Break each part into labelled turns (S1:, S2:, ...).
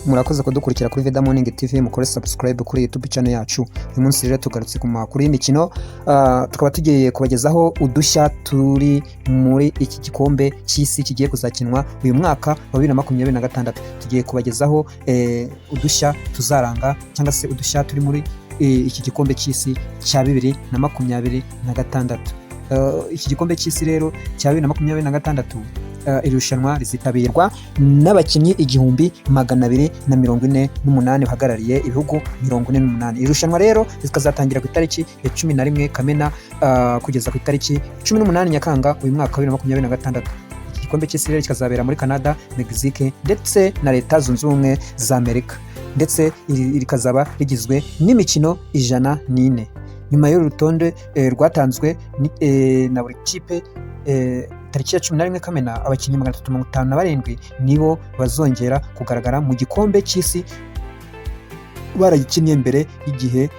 S1: Murakoze kudukurikira kuri Veda Morning TV, mukore subscribe kuri YouTube channel yacu. Uyu munsi rero tugarutse ku makuru y'imikino, tukaba tugiye kubagezaho udushya turi muri iki gikombe cy'isi kigiye kuzakinwa uyu mwaka wa 2026. Tugiye kubagezaho udushya tuzaranga cyangwa se udushya turi muri iki gikombe cy'isi cya 2026. Iki gikombe cy'isi rero cya 2026 irushanwa rizitabirwa n'abakinnyi 1248 bahagarariye ibihugu 48. Irushanwa rero rikazatangira ku itariki ya 11 Kamena kugeza ku itariki 18 Nyakanga uyu mwaka wa 2026. Iki gikombe cy'isi rero kikazabera muri Canada, Mexique ndetse na Leta Zunze Ubumwe za Amerika, ndetse rikazaba rigizwe n'imikino 104. Nyuma y'uru rutonde rwatanzwe na buri kipe, tariki ya 11 Kamena abakinnyi 357 nibo bazongera kugaragara mu gikombe cy'isi baragikinnye mbere y'igihe.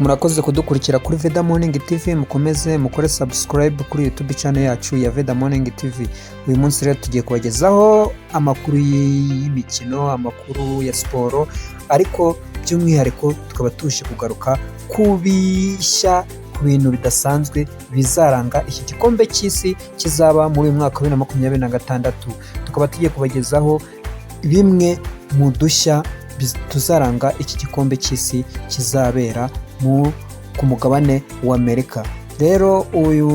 S1: Murakoze kudukurikira kuri Veda Morning TV, mukomeze mukore subscribe kuri YouTube channel yacu ya Veda Morning TV. Uyu munsi rero tugiye kubagezaho amakuru y'imikino, amakuru ya siporo, ariko by'umwihariko tukaba tuje kugaruka kubishya ku bintu bidasanzwe bizaranga iki gikombe cy'isi kizaba muri uyu mwaka wa 2026. Tukaba tugiye kubagezaho bimwe mu dushya tuzaranga iki gikombe cy'isi kizabera ku mugabane wa Amerika. Rero uyu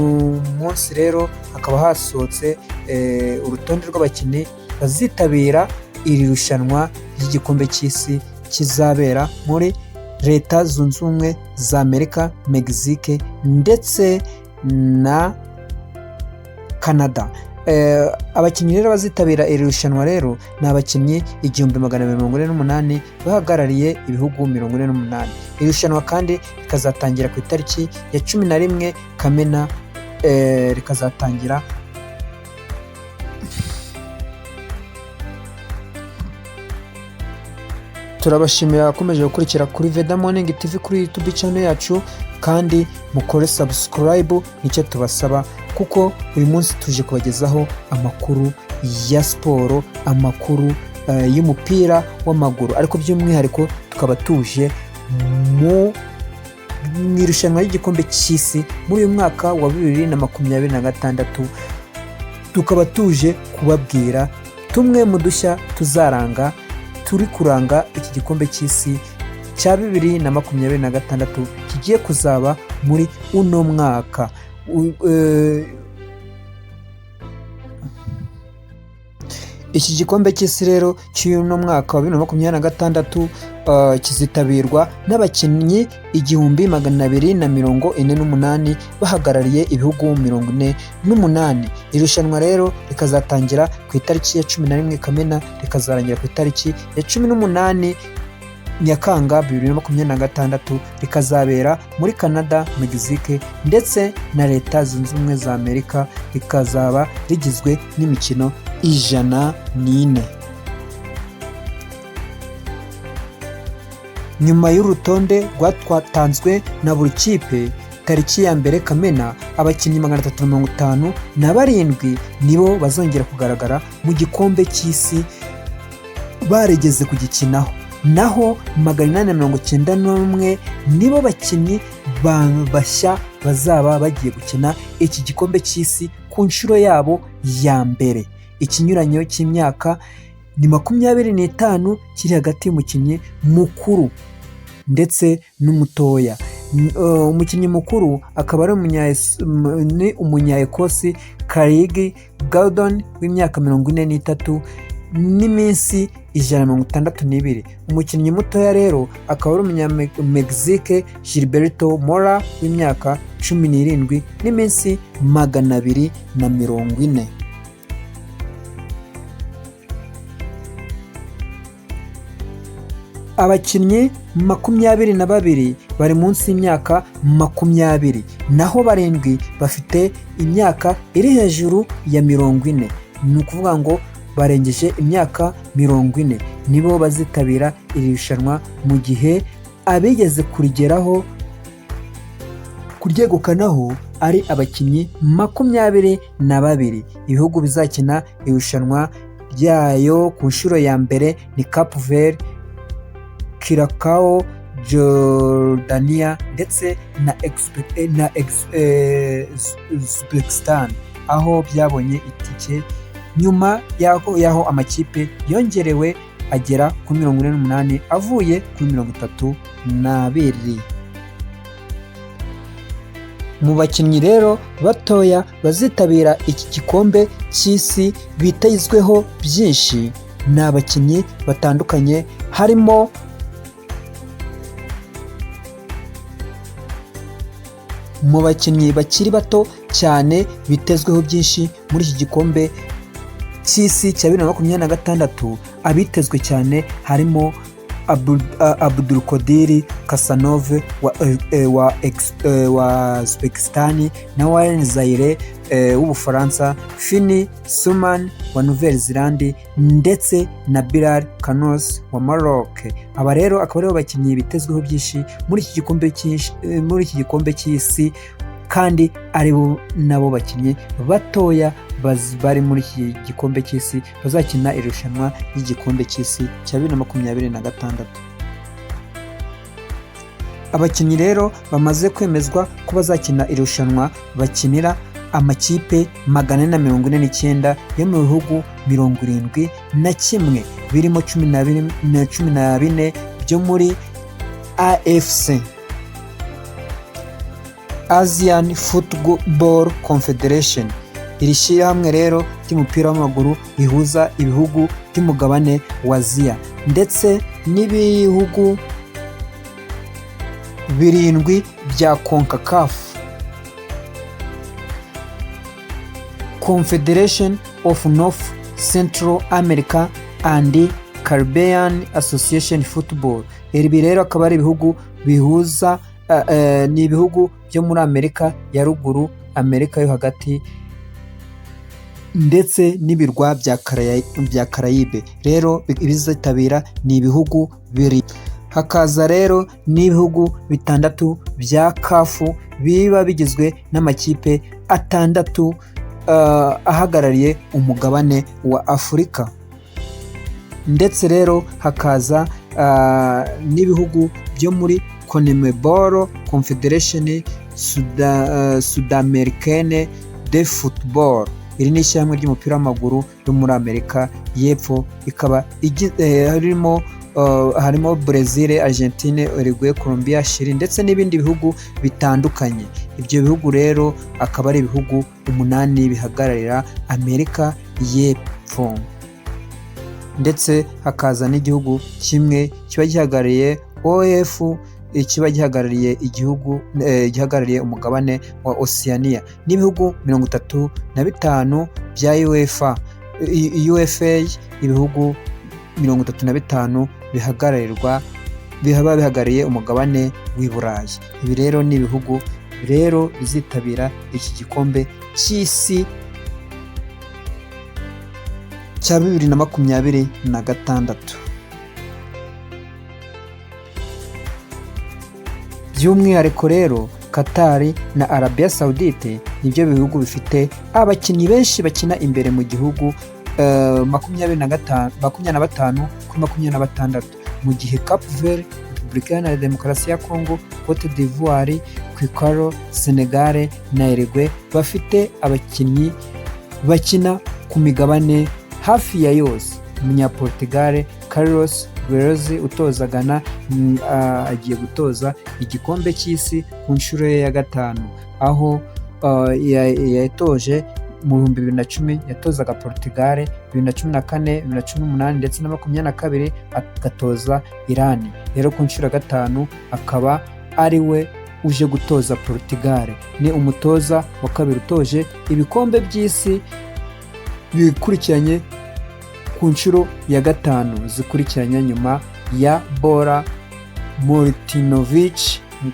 S1: munsi rero hakaba hasohotse urutonde rw'abakinnyi bazitabira iri rushanwa ry'igikombe cy'isi kizabera muri Leta Zunze Ubumwe za Amerika, Mexique ndetse na Canada. Abakinnyi rero bazitabira iri rushanwa rero ni abakinnyi 1248 bahagarariye ibihugu 48. Iri rushanwa kandi rikazatangira ku itariki ya 11 Kamena, rikazatangira turabashimira akomeje gukurikira kuri Veda Morning TV kuri YouTube channel yacu, kandi mukore subscribe, nicyo tubasaba, kuko uyu munsi tuje kubagezaho amakuru ya siporo, amakuru y'umupira w'amaguru, ariko by'umwihariko tukaba tuje mu irushanwa ry'igikombe cy'isi muri uyu mwaka wa 2026. Tukaba tuje kubabwira tumwe mu dushya tuzaranga turi kuranga iki gikombe cy'isi cya 2026 kigiye kuzaba muri uno mwaka. Iki gikombe cy'isi rero cy'uno mwaka wa 2026 kizitabirwa n'abakinnyi 1248 bahagarariye ibihugu 48. Irushanwa rero rikazatangira ku itariki ya 11 Kamena, rikazarangira ku itariki ya 18 Nyakanga 2026. Rikazabera muri Canada, Mexique ndetse na Leta Zunze Ubumwe za Amerika. Rikazaba rigizwe n'imikino 104. Nyuma y'urutonde rwatanzwe na buri kipe, tariki ya 1 Kamena abakinnyi 357 nibo bazongera kugaragara mu gikombe cy'isi baregeze kugikinaho, naho 891 nibo bakinnyi bashya bazaba bagiye gukina iki gikombe cy'isi ku nshuro yabo ya mbere. Ikinyuranyo cy'imyaka ni 25 kiri hagati y'umukinnyi mukuru ndetse n'umutoya. Umukinnyi mukuru akaba ari umunya-Ecosse Craig Gordon w'imyaka 43 n'iminsi 162. Umukinnyi mutoya rero akaba ari umunya-Mexique Gilberto Mora w'imyaka 17 n'iminsi 240. Abakinnyi 22 bari munsi y'imyaka 20, naho 7 bafite imyaka iri hejuru ya 40. Ni ukuvuga ngo barengeje imyaka 40 nibo bazitabira iri rushanwa, mu gihe abigeze kuryegukanaho ari abakinnyi 22. Ibihugu bizakina irushanwa ryayo ku nshuro ya mbere ni Cape Verde, Curacao, Jordania ndetse na Uzbekistan, aho byabonye itike nyuma y'aho amakipe yongerewe agera kuri 48 avuye kuri 32. Mu bakinnyi rero batoya bazitabira iki gikombe cy'isi bitezweho byinshi ni abakinnyi batandukanye, harimo mu bakinnyi bakiri bato cyane bitezweho byinshi muri iki gikombe cy'isi cya 2026. Abitezwe cyane harimo Abdulkadir Kasanov wa Uzbekistan na Warren Zaire w'Ubufaransa, Fini Suman wa Nouvelle-Zélande ndetse na Bilal Kanos wa Maroc. Aba rero akaba aribo bakinnyi bitezweho byinshi muri iki gikombe cy'isi, kandi aribo nabo bakinnyi batoya bari muri iki gikombe cy'isi bazakina irushanwa ry'igikombe cy'isi cya 2026. Abakinnyi rero bamaze kwemezwa ko bazakina irushanwa bakinira amakipe 449 yo mu bihugu 71 birimo 14 byo muri AFC, Asian Football Confederation. Iri shyirahamwe rero ry'umupira w'amaguru rihuza ibihugu by'umugabane wa Aziya ndetse n'ibihugu 7 bya CONCACAF, Confederation of North Central America and Caribbean Association Football. Ibi rero akaba ari ibihugu bihuza ni ibihugu byo muri Amerika ya ruguru, Amerika yo hagati ndetse n'ibirwa bya Karayibe. Rero ibizitabira ni ibihugu 2. Hakaza rero n'ibihugu 6 bya CAF biba bigizwe n'amakipe 6 ahagarariye umugabane wa Afurika, ndetse rero hakaza n'ibihugu byo muri CONMEBOL, Confederation Sud-Américaine de Football. Iri ni ishyirahamwe ry'umupira w'amaguru yo muri Amerika y'Epfo, ikaba harimo Brazil, Argentine, Uruguay, Colombia, Chile ndetse n'ibindi bihugu bitandukanye. Ibyo bihugu rero akaba ari ibihugu 8 bihagararira Amerika y'Epfo, ndetse hakaza n'igihugu kimwe kiba gihagarariye OF, kiba gihagarariye gihagarariye umugabane wa Oceania, n'ibihugu 35 bya UEFA, ibihugu 35 bihagarariye umugabane w'i Burayi. Ibi rero ni ibihugu rero bizitabira iki gikombe cy'isi cya 2026. By'umwihariko rero Qatar na Arabia Saudite nibyo bihugu bifite abakinnyi benshi bakina imbere mu gihugu 25 kuri 26, mu gihe Cape Verde, Repubulika Iharanira Demokarasi ya Congo, Cote d'Ivoire, Curacao, Senegal na Uruguay bafite abakinnyi bakina ku migabane hafi ya yose. Umunyaportugal Carlos Queiroz utoza Ghana agiye gutoza igikombe cy'isi ku nshuro ye ya 5, aho yatoje mu 2010 yatozaga Portugal, 2014, 2018 ndetse na 2022 agatoza Iran. Rero ku nshuro ya 5 akaba ari we uje gutoza Portugal. Ni umutoza wa kabiri utoje ibikombe by'isi bikurikiranye ku nshuro ya 5 zikurikiranye nyuma ya Bora Milutinovic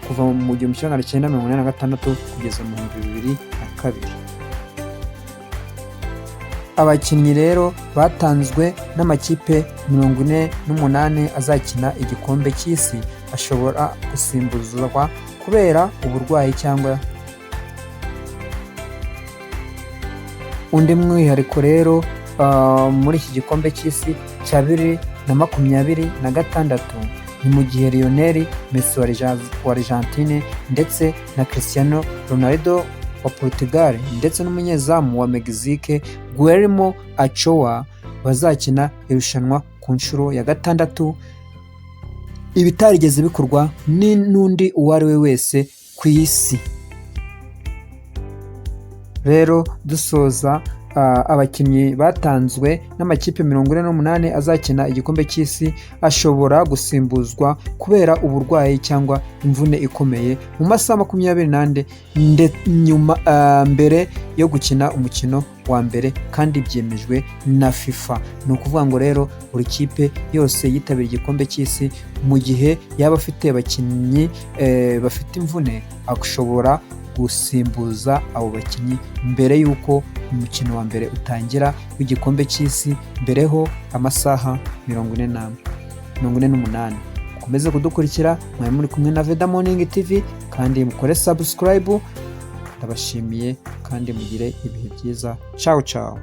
S1: kuva mu 1986 kugeza mu 2002. Abakinnyi rero batanzwe n'amakipe 48 azakina igikombe cy'isi ashobora gusimbuzwa kubera uburwayi cyangwa Undi mwihariko rero muri iki gikombe cy'isi cya 2026 ni mu gihe Lionel Messi wa Argentine ndetse na Cristiano Ronaldo wa Portugal ndetse n'umunyezamu wa Mexique Guillermo Ochoa bazakina irushanwa ku nshuro ya 6, ibitarigeze bikorwa n'undi uwo ari we wese ku isi. Rero dusoza, abakinnyi batanzwe n'amakipe 48 azakina igikombe cy'isi ashobora gusimbuzwa kubera uburwayi cyangwa imvune ikomeye mu masaha 24 nyuma mbere yo gukina umukino wa mbere, kandi byemejwe na FIFA. Ni ukuvuga ngo rero buri kipe yose yitabira igikombe cy'isi mu gihe yaba afite abakinnyi bafite imvune ashobora gusimbuza abo bakinnyi mbere y'uko umukino wa mbere utangira w'igikombe cy'isi, mbereho amasaha 48. Mukomeze kudukurikira, mwari muri kumwe na Veda Morning TV kandi mukore subscribe. Ndabashimiye kandi mugire ibihe byiza. Ciao ciao.